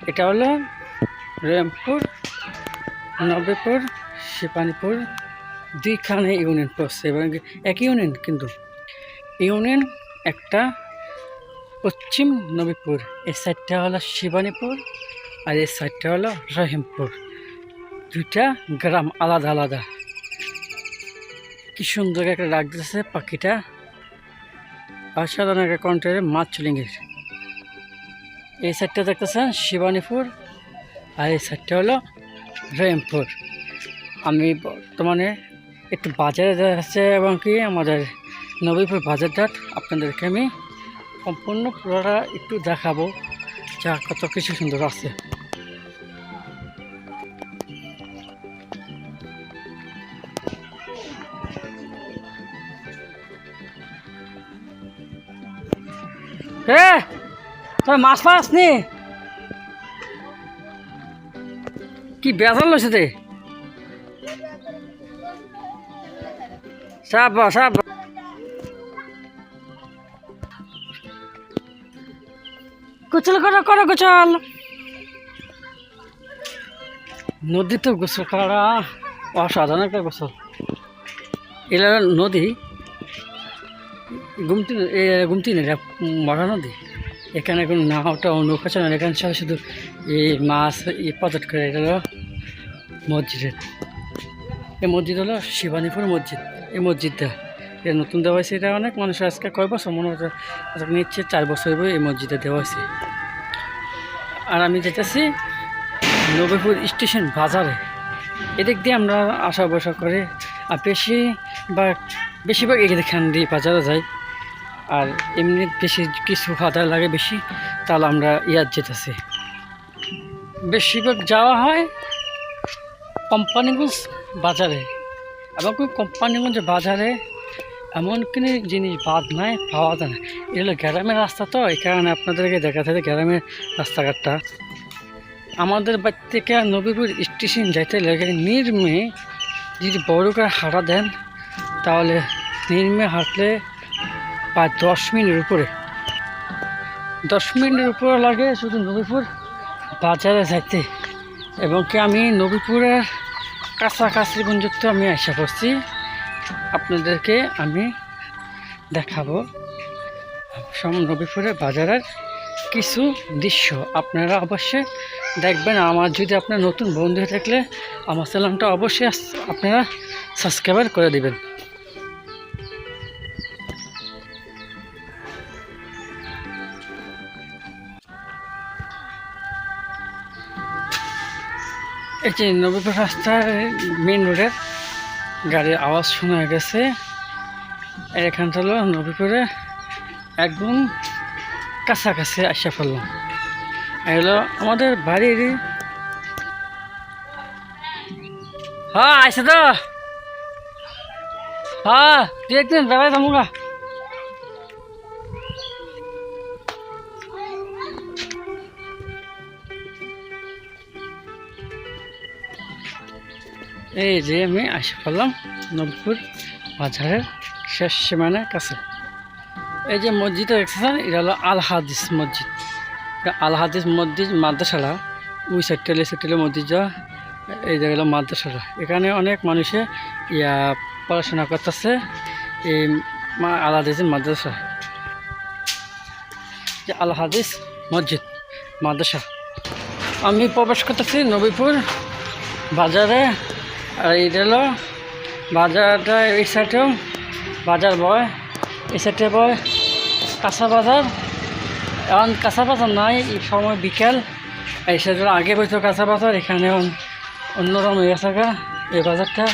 এটা হলো রহিমপুর, নবীপুর, শিবানীপুর দুইখানে ইউনিয়ন পড়ছে এবং একই ইউনিয়ন, কিন্তু ইউনিয়ন একটা পশ্চিম নবীপুর, এই সাইডটা হলো শিবানীপুর আর এই সাইডটা হলো রহিমপুর। দুইটা গ্রাম আলাদা আলাদা। কি সুন্দর একটা ডাক দিতেছে পাখিটা, অসাধারণ একটা কণ্ঠের মাছ চুলিংয়ের। এই সাইডটা দেখতেছেন শিবানীপুর আর এই সাইডটা হলো রহিমপুর। আমি বর্তমানে একটু বাজারে যাচ্ছে এবং কি আমাদের নবীপুর বাজারটা আপনাদেরকে আমি সম্পূর্ণ পুরোটা একটু দেখাবো, যা কত কিছু সুন্দর আছে। হ্যাঁ, তোর মাছ ফাস নি কি বেজাল লইছে রে? সাপ সাপ গোসল করো করো গোসল। নদীতে গোসল করা অসাধারণ একটা গোসল। এটা নদী গুমতি না, এটা মরা নদী। এখানে কোনো নাওটা নৌকা চলে না, এখানে সবাই শুধু এই মাছ পর্যটন করে। এটা হলো মসজিদের, এই মসজিদ হলো শিবানীপুর মসজিদ। এই মসজিদটা এটা নতুন দেওয়া হয়েছে। এটা অনেক মানুষের আজকে কয় বছর মনে হচ্ছে নিচ্ছে, 4 বছর এই মসজিদে দেওয়া হয়েছে। আর আমি যেতেছি নবীপুর স্টেশন বাজারে। এদিক দিয়ে আমরা আসা বসা করে, আর বেশিরভাগ এখান দিয়ে বাজারে যাই। আর এমনি বেশি কিছু খাওয়া লাগে বেশি, তাহলে আমরা যেতেছি। বেশিরভাগ যাওয়া হয় কোম্পানিগঞ্জ বাজারে, এবং কোম্পানিগঞ্জ বাজারে এমন কোনো জিনিস বাদ নাই, পাওয়া যায় না। এটা হলো গ্রামের রাস্তা, তো এই কারণে আপনাদেরকে দেখাতে হবে গ্রামের রাস্তাঘাটটা। আমাদের বাড়ি থেকে নবীপুর স্টেশন যাইতে লাগে নির্মে যদি বড় করে হাঁটা দেন, তাহলে নির্মে হাঁটলে প্রায় 10 মিনিটের উপরে, 10 মিনিটের উপরে লাগে শুধু নবীপুর বাজারে যাইতে। এবং কি আমি নবীপুরের কাছাকাছি পর্যন্ত আমি আশা করছি, আপনাদেরকে আমি দেখাবো নবীপুরের বাজারের কিছু দৃশ্য। আপনারা অবশ্যই দেখবেন। আমার যদি আপনার নতুন বন্ধু হয়ে থাকলে আমার চ্যানেলটা অবশ্যই আপনারা সাবস্ক্রাইব করে দিবেন। এই যে নবীপুর রাস্তার মেন রোডের গাড়ির আওয়াজ শোনা গেছে। এখানটা হলো নবীপুরে একদম কাছাকাছি আসা পড়লাম। এগুলো আমাদের বাড়ির। হ্যাঁ আইসে তো, হ্যাঁ 2 দিন বেড়াই যাবো। এই যে আমি আসে পড়লাম নবীপুর বাজারের শেষ সীমানার কাছে। এই যে মসজিদটা দেখতেছেন, এটা হলো আল হাদিস মসজিদ। আল হাদিস মসজিদ মাদ্রাসাটা ওই সাইডটা মসজিদ যা, এই জায়গা হলো মাদ্রাসাটা। এখানে অনেক মানুষে পড়াশোনা করতেছে এই আল হাদিস মাদ্রাসা, যে আল হাদিস মসজিদ মাদ্রাসা। আমি প্রবেশ করতেছি নবীপুর বাজারে। আর এটা হলো বাজারটা, এই সাইডেও বাজার বয়, এই সাইডে বয় কাঁচা বাজার। এখন কাঁচা বাজার নাই, এই সময় বিকেল। এই সাইডে আগে বসতো কাঁচা বাজার, এখানে অন্যরকম হয়ে গেছে এই বাজারটা।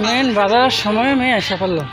মেন বাজারের সময় আমি এসে পড়লাম।